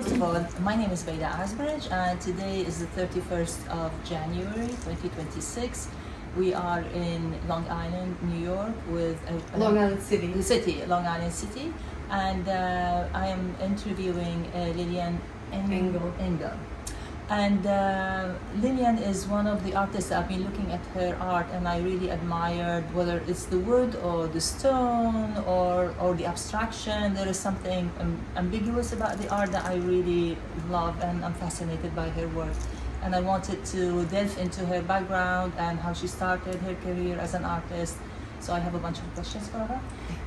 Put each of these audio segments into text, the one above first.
First of all, my name is Baida Asbridge, and today is the 31st of January 2026. We are in Long Island, New York, with Long Island City. Long Island City, and I am interviewing Lilian Engel. And Lilian is one of the artists. I've been looking at her art, and I really admired whether it's the wood or the stone or the abstraction. There is something ambiguous about the art that I really love, and I'm fascinated by her work. And I wanted to delve into her background and how she started her career as an artist. So I have a bunch of questions for her.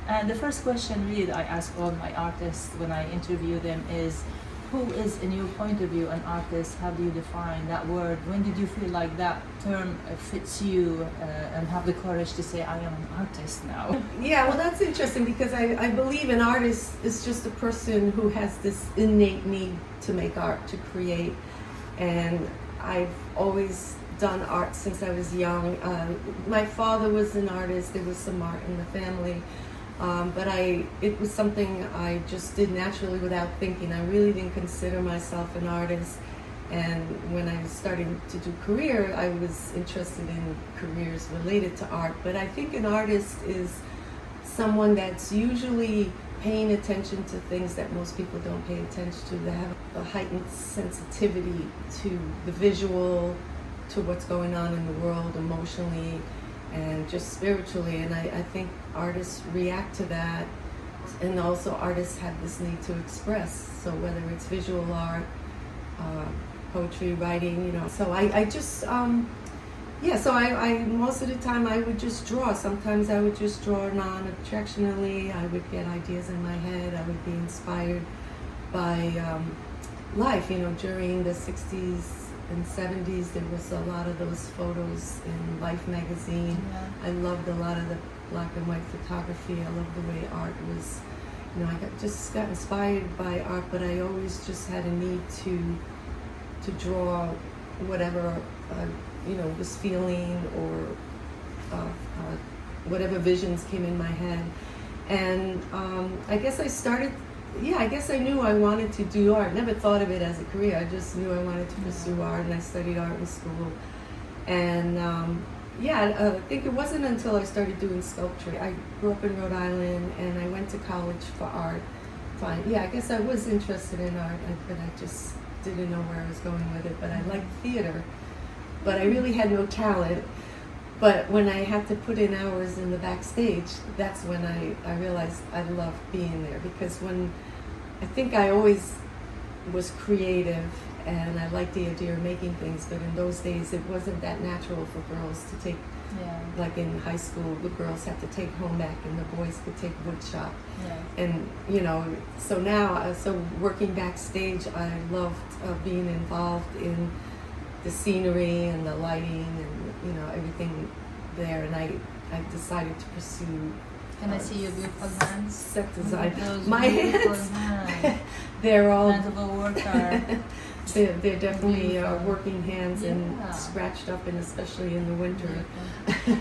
And the first question really I ask all my artists when I interview them is, who is, in your point of view, an artist? How do you define that word? When did you feel like that term fits you and have the courage to say, I am an artist now? Yeah, well, that's interesting because I believe an artist is just a person who has this innate need to make art, to create. And I've always done art since I was young. My father was an artist. There was some art in the family. But it was something I just did naturally without thinking. I really didn't consider myself an artist. And when I started to do career, I was interested in careers related to art. But I think an artist is someone that's usually paying attention to things that most people don't pay attention to. They have a heightened sensitivity to the visual, to what's going on in the world emotionally, and just spiritually. And I think artists react to that, and also artists have this need to express. So whether it's visual art, poetry, writing, so I just so I most of the time I would just draw. Sometimes I would just draw non-objectionally. I would get ideas in my head. I would be inspired by life. During the 60s and 70s, there was a lot of those photos in Life magazine. I loved a lot of the black and white photography. I loved the way art was, I just got inspired by art, but I always just had a need to draw whatever, was feeling, or whatever visions came in my head. And I guess I guess I knew I wanted to do art. Never thought of it as a career. I just knew I wanted to pursue art, and I studied art in school. And I think it wasn't until I started doing sculpture. I grew up in Rhode Island, and I went to college for art. I guess I was interested in art, but I just didn't know where I was going with it. But I liked theater, but I really had no talent. But when I had to put in hours in the backstage, that's when I realized I loved being there. Because I think I always was creative, and I liked the idea of making things, but in those days it wasn't that natural for girls to take, like in high school, the girls had to take home ec and the boys could take wood shop. And, so now, working backstage, I loved being involved in the scenery and the lighting and, everything there. And I decided to pursue. Can I see your beautiful hands? Set design. My hands. They're all. Hands of a worker. They're definitely working hands, and scratched up, and especially in the winter.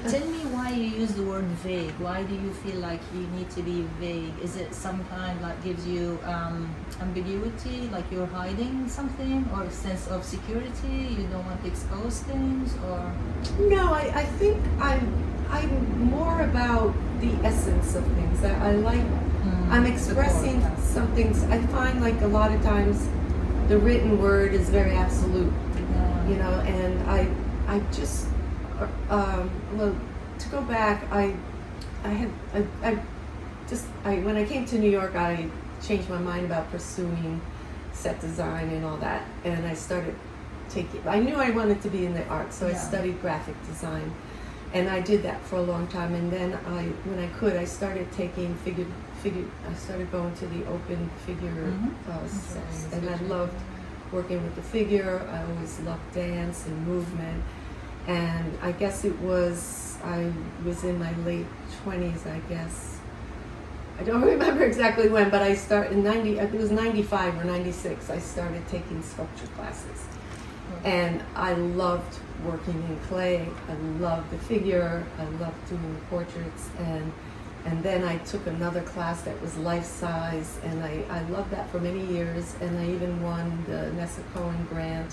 Tell me why you use the word vague. Why do you feel like you need to be vague? Is it some kind like gives you ambiguity, like you're hiding something, or a sense of security? You don't want to expose things, or? No, I think I'm more about the essence of things. I'm expressing some things. I find like a lot of times the written word is very absolute, and I just, to go back, when I came to New York, I changed my mind about pursuing set design and all that, and I started I knew I wanted to be in the arts, so I studied graphic design, and I did that for a long time, and then when I could, I started taking I started going to the open figure sets, and I loved working with the figure. I always loved dance and movement, and I guess I was in my late 20s, I guess. I don't remember exactly when, but I started it was 95 or 96, I started taking sculpture classes. And I loved working in clay. I loved the figure. I loved doing portraits, and And then I took another class that was life size, and I loved that for many years. And I even won the NESA grant,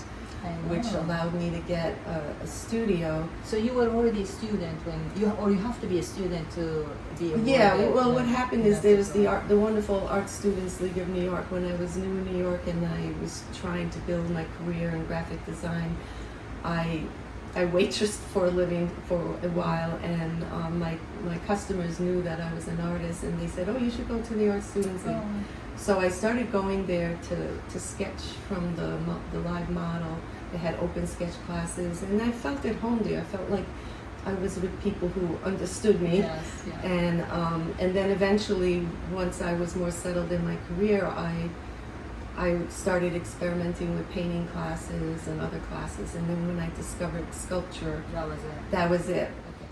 which allowed me to get a studio. So you were already a student when you have to be a student to be a Yeah. Well, what happened is there was the wonderful Art Students League of New York when I was new in New York, and I was trying to build my career in graphic design. I waitressed for a living for a while, and my customers knew that I was an artist, and they said, "Oh, you should go to the Art Students League." So I started going there to sketch from the live model. They had open sketch classes, and I felt at home there. I felt like I was with people who understood me. Yes, yeah. And then eventually, once I was more settled in my career, I started experimenting with painting classes and other classes, and then when I discovered sculpture, that was it. Okay.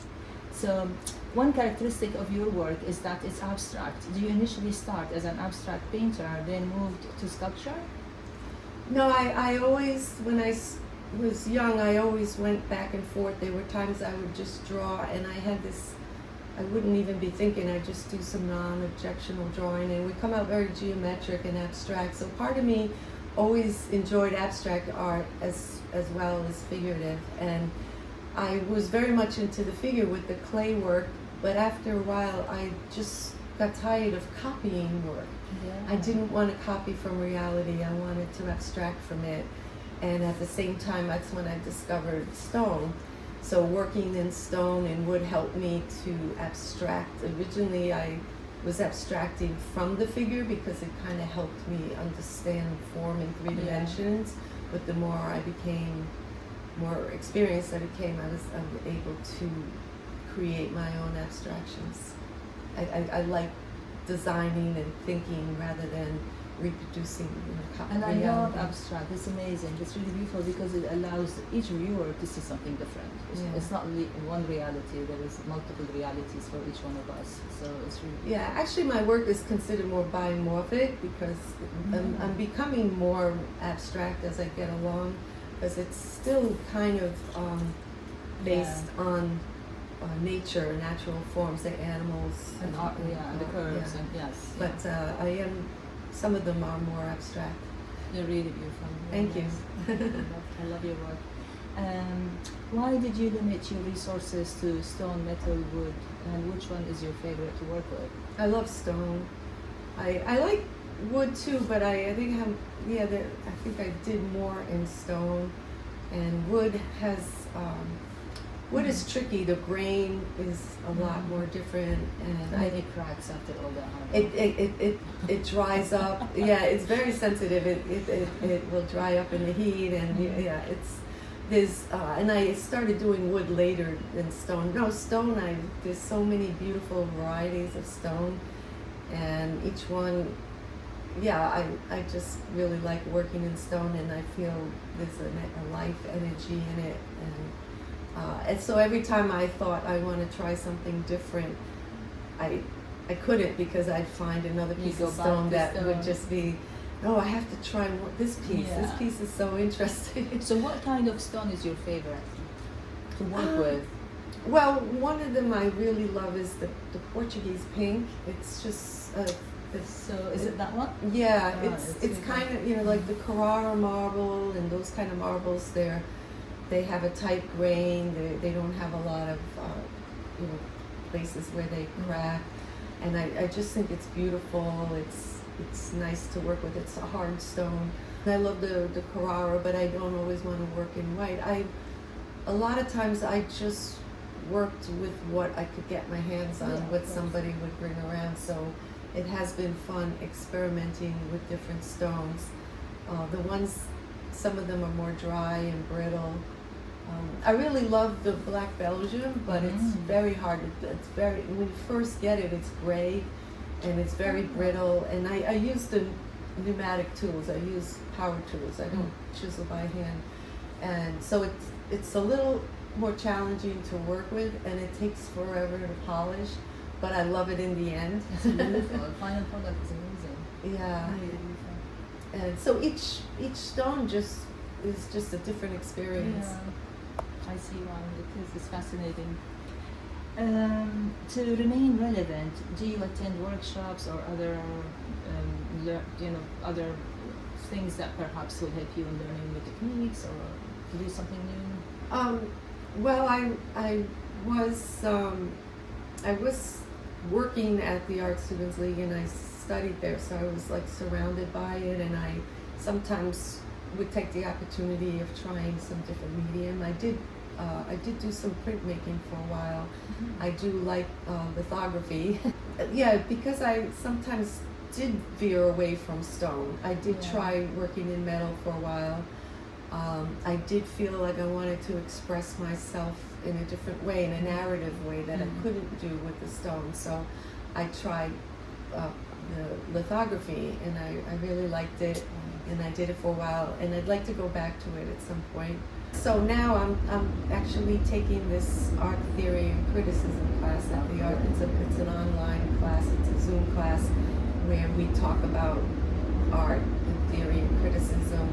So one characteristic of your work is that it's abstract. Do you initially start as an abstract painter, then moved to sculpture? No, I always, when I was young, I always went back and forth. There were times I would just draw, and I had this, I wouldn't even be thinking, I'd just do some non-objectional drawing, and it would come out very geometric and abstract. So part of me always enjoyed abstract art as well as figurative, and I was very much into the figure with the clay work, but after a while I just got tired of copying work. Yeah. I didn't want to copy from reality, I wanted to abstract from it, and at the same time that's when I discovered stone. So working in stone and wood helped me to abstract. Originally I was abstracting from the figure because it kind of helped me understand form in three dimensions, but the more I became more experienced I became, I was able to create my own abstractions. I like designing and thinking rather than reproducing, And I love abstract. It's amazing. It's really beautiful because it allows each viewer to see something different. It's not one reality. There is multiple realities for each one of us. So it's really actually my work is considered more biomorphic because I'm becoming more abstract as I get along, because it's still kind of based on nature, natural forms, the animals and art, and the curves, and yes. But some of them are more abstract. They're really beautiful. Thank you. I love your work. Why did you limit your resources to stone, metal, wood, and which one is your favorite to work with? I love stone. I like wood too, but I think I think I did more in stone, and wood has wood is tricky. The grain is a lot more different, and it cracks after all that. It dries up. Yeah, it's very sensitive. It will dry up in the heat, and and I started doing wood later than stone. No, stone. There's so many beautiful varieties of stone, and each one. Yeah, I just really like working in stone, and I feel there's a life energy in it, and so every time I thought I want to try something different, I couldn't, because I'd find another piece of stone that would just be, oh, I have to try this piece. Yeah. This piece is so interesting. So what kind of stone is your favorite to work with? Well, one of them I really love is the Portuguese pink. It's just so is it that one? Yeah, it's kind of, like the Carrara marble and those kind of marbles. They have a tight grain. They don't have a lot of places where they crack, and I just think it's beautiful. It's nice to work with. It's a hard stone. I love the Carrara, but I don't always want to work in white. A lot of times I just worked with what I could get my hands on, what somebody would bring around. So it has been fun experimenting with different stones. Some of them are more dry and brittle. I really love the Black Belgium, but it's very hard. When you first get it, it's gray, and it's very brittle. And I use the pneumatic tools. I use power tools. I don't chisel by hand, and so it's a little more challenging to work with, and it takes forever to polish. But I love it in the end. It's beautiful. The final product is amazing. Yeah. And so each stone is just a different experience. Yeah. I see one. It's fascinating. To remain relevant, do you attend workshops or other, other things that perhaps will help you in learning new techniques or to do something new? Well, I was working at the Art Students League and I studied there, so I was like surrounded by it, and I sometimes would take the opportunity of trying some different medium. I did do some printmaking for a while. Mm-hmm. I do like lithography. Yeah, because I sometimes did veer away from stone. I did try working in metal for a while. I did feel like I wanted to express myself in a different way, in a narrative way that I couldn't do with the stone. So I tried the lithography, and I really liked it, and I did it for a while, and I'd like to go back to it at some point. So now I'm actually taking this art theory and criticism class at the art. It's an online class. It's a Zoom class where we talk about art and theory and criticism.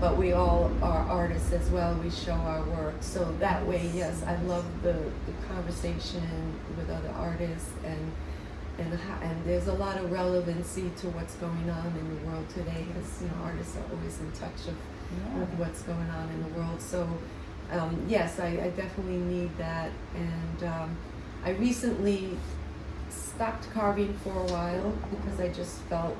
But we all are artists as well. We show our work. So that way, yes, I love the conversation with other artists, and there's a lot of relevancy to what's going on in the world today, because artists are always in touch with what's going on in the world. So yes, I definitely need that. And I recently stopped carving for a while because I just felt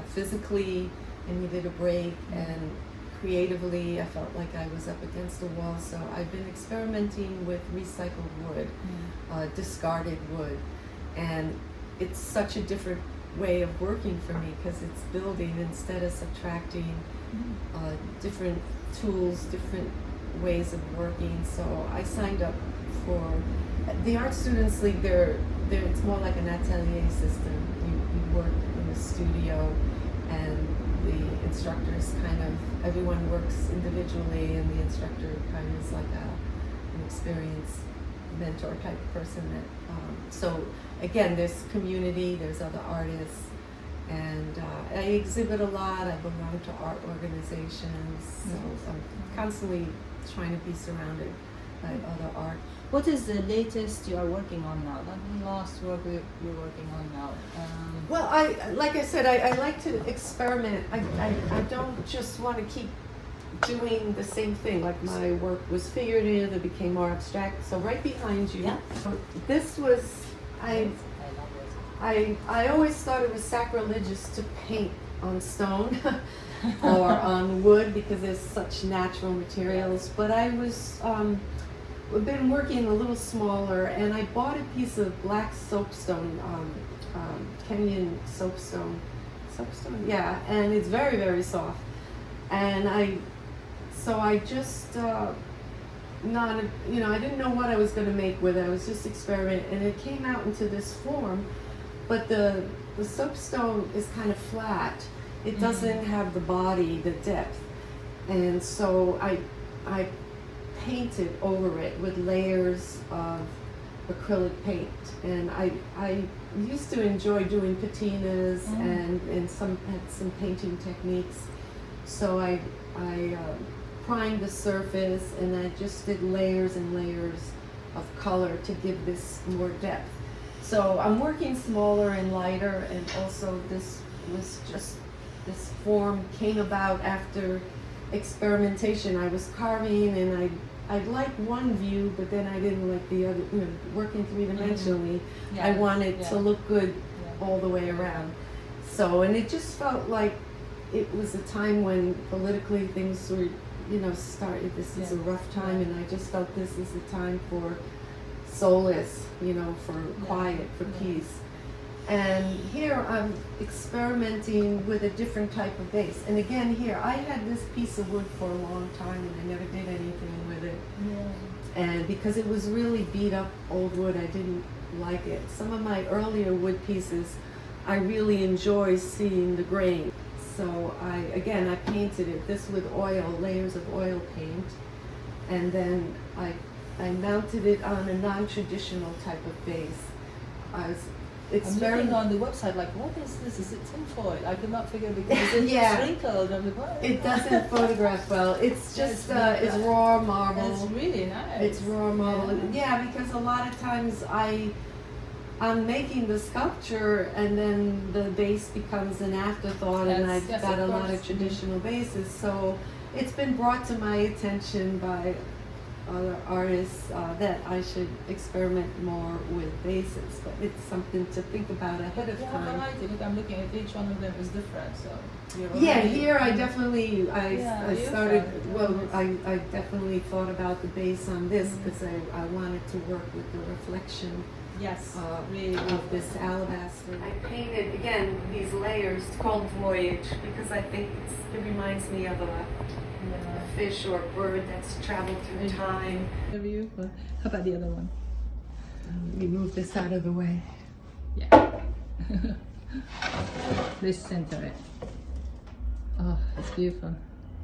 physically I needed a break, and creatively I felt like I was up against the wall. So I've been experimenting with recycled wood, discarded wood, and it's such a different way of working for me because it's building instead of subtracting, different tools, different ways of working. So I signed up for the Art Students League. It's more like an atelier system. You work in a studio, and the instructors everyone works individually, and the instructor kind of is like an experienced mentor type person. So again, there's community, there's other artists, and I exhibit a lot. I belong to art organizations, so I'm constantly trying to be surrounded by other art. What is the latest you are working on now? Like the last work you're working on now? Well, like I said, I like to experiment. I don't just want to keep doing the same thing. Like my work was figurative, it became more abstract. So right behind you, this was, I always thought it was sacrilegious to paint on stone or on wood because there's such natural materials. But I was, I've been working a little smaller, and I bought a piece of black soapstone, Kenyan soapstone, and it's very, very soft. And I just, I didn't know what I was going to make with it. I was just experimenting, and it came out into this form, but the soapstone is kind of flat. It doesn't have the body, the depth. And so I painted over it with layers of acrylic paint, and I used to enjoy doing patinas and had some painting techniques. So I primed the surface, and I just did layers and layers of color to give this more depth. So I'm working smaller and lighter, and also this form came about after experimentation. I was carving, and I liked one view, but then I didn't like the other. Working three-dimensionally, I wanted to look good all the way around. So, and it just felt like it was a time when politically things were, started. This is a rough time, and I just felt this is a time for solace, for quiet, for peace. And here I'm experimenting with a different type of vase. And again, here I had this piece of wood for a long time, and I never did anything with it. And because it was really beat up old wood, I didn't like it. Some of my earlier wood pieces, I really enjoy seeing the grain. So I painted it, this with oil, layers of oil paint. And then I mounted it on a non-traditional type of vase. I'm looking on the website like, what is this? Is it tinfoil? I could not figure because it's Yeah. wrinkled. I'm like, what? It doesn't photograph well. It's just It's it's raw marble. It's really nice. It's raw marble. Yeah. Yeah, because a lot of times I'm making the sculpture and then the base becomes an afterthought, and I've Yes, got of a lot course. of traditional bases. So it's been brought to my attention by other artists that I should experiment more with bases, but it's something to think about ahead of Yeah, time. variety. Look, I'm looking at each one of them is different. So you're Yeah, already- here I definitely Yeah, I you started. found it. Well, I definitely thought about the base on this Mhm. because I wanted to work with the reflection Yes, really really. of this alabaster. I painted again these layers called Voyage because I think it reminds me of a fish or a bird that's traveled through time. How about the other one? Let me move this out of the way. Yeah. Please center it. Oh, it's beautiful.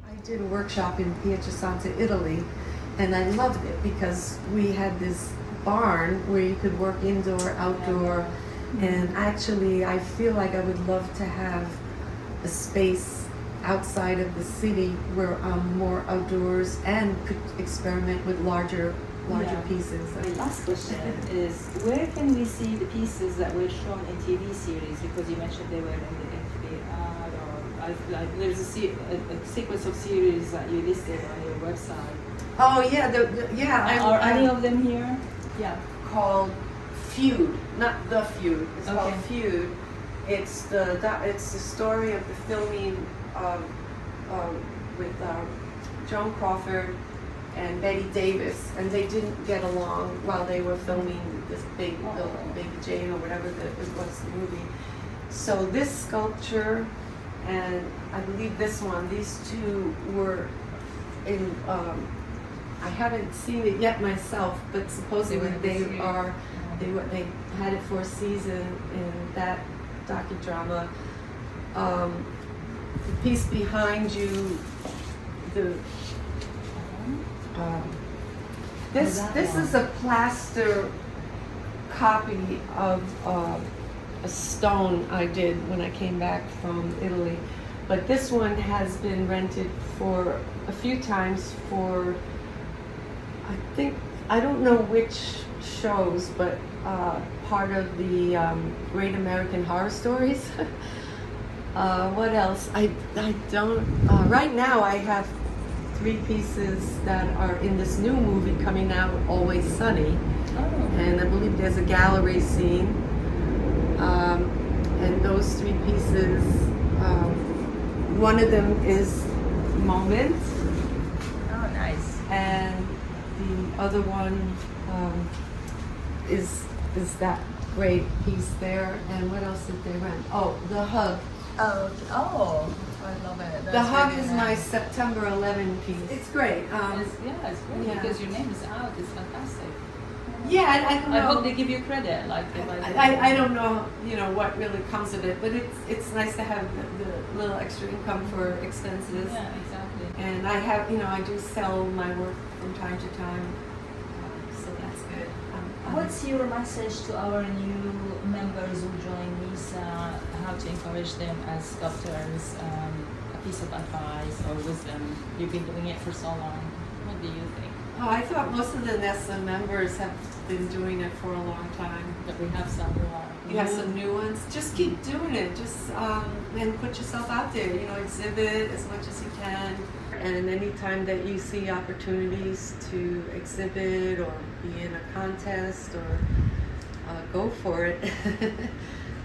I did a workshop in Pietrasanta, Italy, and I loved it because we had this barn where you could work indoor, outdoor, and actually I feel like I would love to have a space outside of the city where I'm more outdoors and could experiment with larger Yeah. pieces. My last question is, where can we see the pieces that were shown in TV series? Because you mentioned they were in the FBI, or there's a sequence of series that you listed on your website. Oh yeah, Are any of them here? Yeah. called Feud, not The Feud. It's Okay. called Feud. It's the story of the filming with Joan Crawford and Betty Davis, and they didn't get along while they were filming this Baby Jane or whatever it was the movie. So this sculpture and I believe this one, these two were in. I haven't seen it yet myself, but supposedly they had it for a season in that docudrama. The piece behind you, this is a plaster copy of a stone I did when I came back from Italy, but this one has been rented for a few times for, I don't know which shows, but part of the Great American Horror Stories. What else? I don't. Right now, I have 3 pieces that are in this new movie coming out, Always Sunny, and I believe there's a gallery scene. And those 3 pieces, one of them is Moment. Oh, nice. And the other one is that great piece there. And what else did they rent? Oh, The Hug. Oh, okay. Oh, I love it. The That's Hug really is my nice. September 11 piece. It's great. It's great yeah. because your name is out. It's fantastic. Yeah, I don't know. I hope they give you credit. Like I don't know, what really comes of it, but it's nice to have the little extra income for expenses. Yeah, exactly. And I have, I do sell my work from time to time, so that's good. What's your message to our new Members who join NESA, how to encourage them as sculptors, a piece of advice or wisdom. You've been doing it for so long. What do you think? Oh, I thought most of the NESA members have been doing it for a long time. That we have some who are. You have some new ones. Just keep doing it. Just and put yourself out there. Exhibit as much as you can. And anytime that you see opportunities to exhibit or be in a contest or go for it.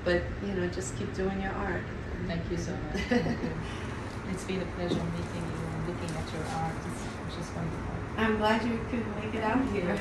But just keep doing your art. Thank you so much. Thank you. It's been a pleasure meeting you and looking at your art. It's just wonderful. I'm glad you could make it out here.